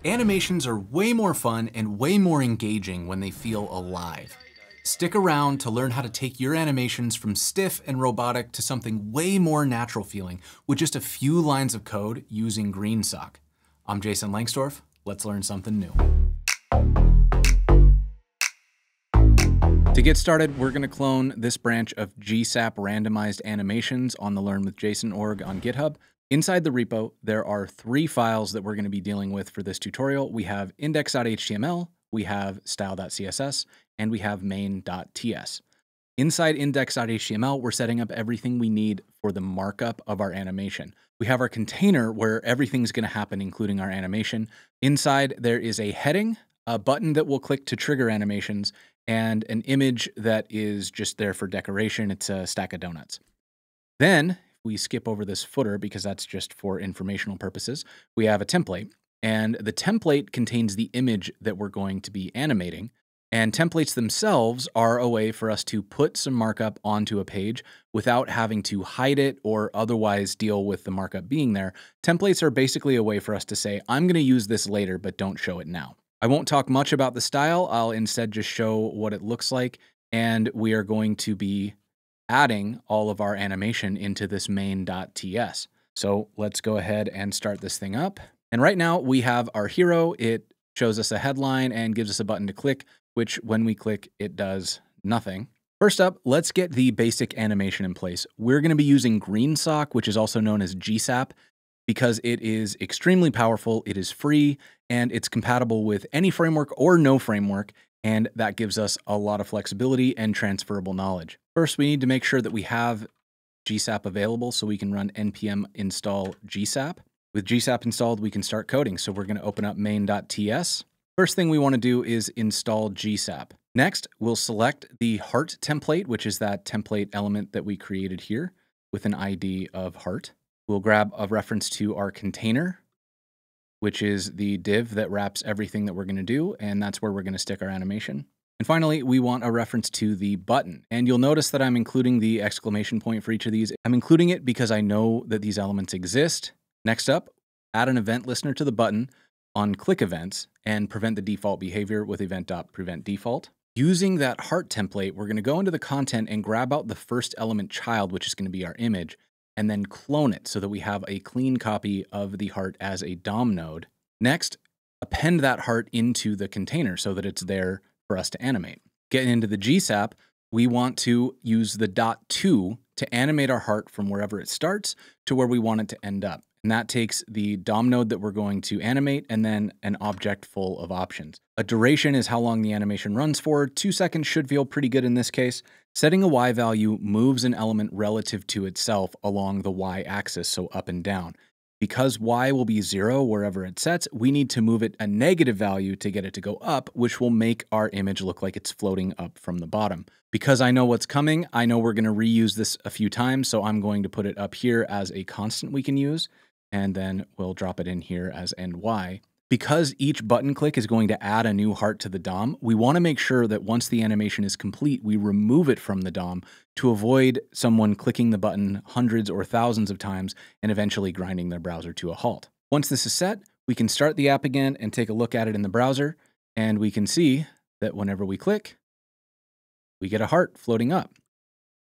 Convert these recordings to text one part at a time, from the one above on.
Animations are way more fun and way more engaging when they feel alive. Stick around to learn how to take your animations from stiff and robotic to something way more natural feeling with just a few lines of code using GSAP. I'm Jason Langsdorf. Let's learn something new. To get started, we're going to clone this branch of GSAP randomized animations on the Learn with Jason org on GitHub. Inside the repo, there are 3 files that we're going to be dealing with for this tutorial. We have index.html, we have style.css, and we have main.ts. Inside index.html, we're setting up everything we need for the markup of our animation. We have our container where everything's going to happen, including our animation. Inside, there is a heading, a button that we'll click to trigger animations, and an image that is just there for decoration. It's a stack of donuts. Then we skip over this footer because that's just for informational purposes. We have a template, and the template contains the image that we're going to be animating. And templates themselves are a way for us to put some markup onto a page without having to hide it or otherwise deal with the markup being there. Templates are basically a way for us to say, I'm going to use this later, but don't show it now. I won't talk much about the style. I'll instead just show what it looks like. And we are going to be adding all of our animation into this main.ts. So let's go ahead and start this thing up. And right now we have our hero. It shows us a headline and gives us a button to click, which when we click, it does nothing. First up, let's get the basic animation in place. We're going to be using GreenSock, which is also known as GSAP, because it is extremely powerful, it is free, and it's compatible with any framework or no framework, and that gives us a lot of flexibility and transferable knowledge. First, we need to make sure that we have GSAP available so we can run npm install GSAP. With GSAP installed, we can start coding. So we're going to open up main.ts. First thing we want to do is install GSAP. Next, we'll select the heart template, which is that template element that we created here with an ID of heart. We'll grab a reference to our container, which is the div that wraps everything that we're going to do, and that's where we're going to stick our animation. And finally, we want a reference to the button. And you'll notice that I'm including the exclamation point for each of these. I'm including it because I know that these elements exist. Next up, add an event listener to the button on click events and prevent the default behavior with event.preventDefault. Using that heart template, we're going to go into the content and grab out the first element child, which is going to be our image, and then clone it so that we have a clean copy of the heart as a DOM node. Next, append that heart into the container so that it's there for us to animate. Getting into the GSAP, we want to use the .to to animate our heart from wherever it starts to where we want it to end up. And that takes the DOM node that we're going to animate and then an object full of options. A duration is how long the animation runs for. 2 seconds should feel pretty good in this case. Setting a Y value moves an element relative to itself along the Y axis, so up and down. Because Y will be 0 wherever it sets, we need to move it a negative value to get it to go up, which will make our image look like it's floating up from the bottom. Because I know what's coming, I know we're going to reuse this a few times, so I'm going to put it up here as a constant we can use, and then we'll drop it in here as NY. Because each button click is going to add a new heart to the DOM, we want to make sure that once the animation is complete, we remove it from the DOM to avoid someone clicking the button hundreds or thousands of times and eventually grinding their browser to a halt. Once this is set, we can start the app again and take a look at it in the browser, and we can see that whenever we click, we get a heart floating up.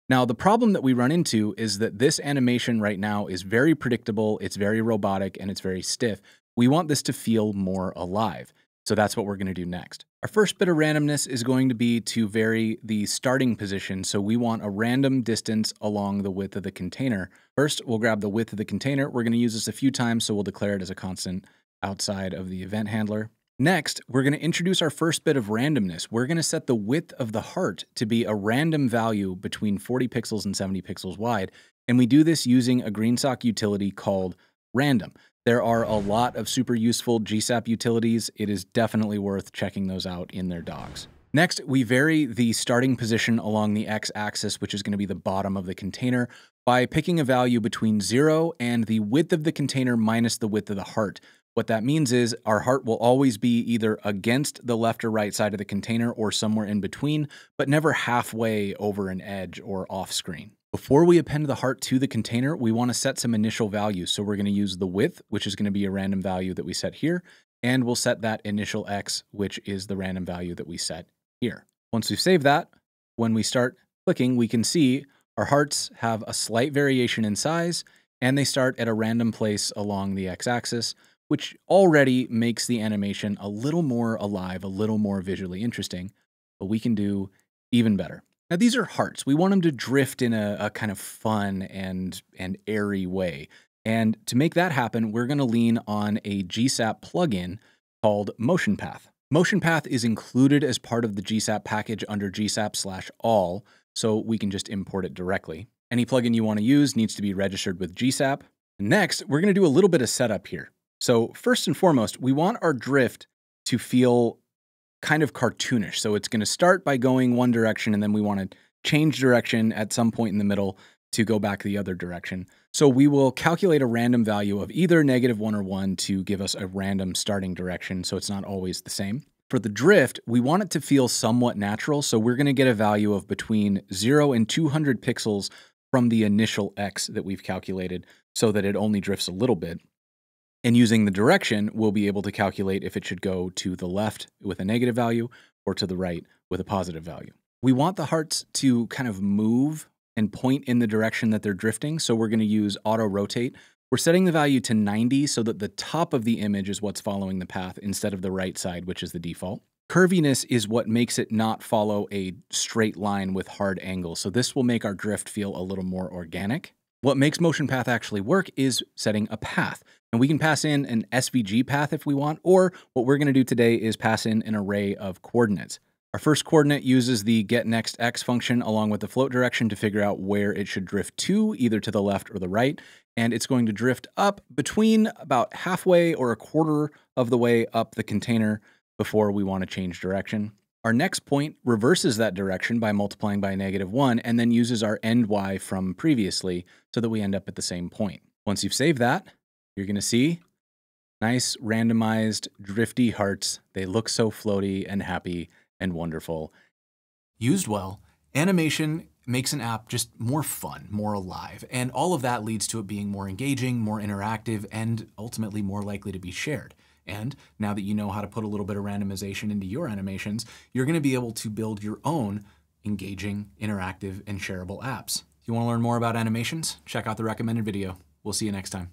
Now, the problem that we run into is that this animation right now is very predictable, it's very robotic, and it's very stiff. We want this to feel more alive. So that's what we're going to do next. Our first bit of randomness is going to be to vary the starting position. So we want a random distance along the width of the container. First, we'll grab the width of the container. We're going to use this a few times, so we'll declare it as a constant outside of the event handler. Next, we're going to introduce our first bit of randomness. We're going to set the width of the heart to be a random value between 40 pixels and 70 pixels wide. And we do this using a GreenSock utility called random. There are a lot of super useful GSAP utilities. It is definitely worth checking those out in their docs. Next, we vary the starting position along the x-axis, which is going to be the bottom of the container, by picking a value between 0 and the width of the container minus the width of the heart. What that means is our heart will always be either against the left or right side of the container or somewhere in between, but never halfway over an edge or off screen. Before we append the heart to the container, we want to set some initial values. So we're going to use the width, which is going to be a random value that we set here. and we'll set that initial X, which is the random value that we set here. Once we've saved that, when we start clicking, we can see our hearts have a slight variation in size, and they start at a random place along the X-axis, which already makes the animation a little more alive, a little more visually interesting, but we can do even better. Now, these are hearts. We want them to drift in a kind of fun and airy way. And to make that happen, we're going to lean on a GSAP plugin called MotionPath. MotionPath is included as part of the GSAP package under GSAP/all, so we can just import it directly. Any plugin you want to use needs to be registered with GSAP. Next, we're going to do a little bit of setup here. So first and foremost, we want our drift to feel kind of cartoonish. So it's going to start by going one direction, and then we want to change direction at some point in the middle to go back the other direction. So we will calculate a random value of either -1 or 1 to give us a random starting direction, so it's not always the same. For the drift, we want it to feel somewhat natural, so we're going to get a value of between 0 and 200 pixels from the initial X that we've calculated so that it only drifts a little bit. And using the direction, we'll be able to calculate if it should go to the left with a negative value or to the right with a positive value. We want the hearts to kind of move and point in the direction that they're drifting, so we're going to use auto rotate. We're setting the value to 90 so that the top of the image is what's following the path instead of the right side, which is the default. Curviness is what makes it not follow a straight line with hard angles, so this will make our drift feel a little more organic. What makes MotionPath actually work is setting a path. And we can pass in an SVG path if we want, or what we're going to do today is pass in an array of coordinates. Our first coordinate uses the getNextX function along with the float direction to figure out where it should drift to, either to the left or the right. And it's going to drift up between about halfway or a quarter of the way up the container before we want to change direction. Our next point reverses that direction by multiplying by -1 and then uses our end y from previously so that we end up at the same point. Once you've saved that, you're going to see nice randomized drifty hearts. They look so floaty and happy and wonderful. Used well, animation makes an app just more fun, more alive, and all of that leads to it being more engaging, more interactive, and ultimately more likely to be shared. And now that you know how to put a little bit of randomization into your animations, you're going to be able to build your own engaging, interactive, and shareable apps. If you want to learn more about animations, check out the recommended video. We'll see you next time.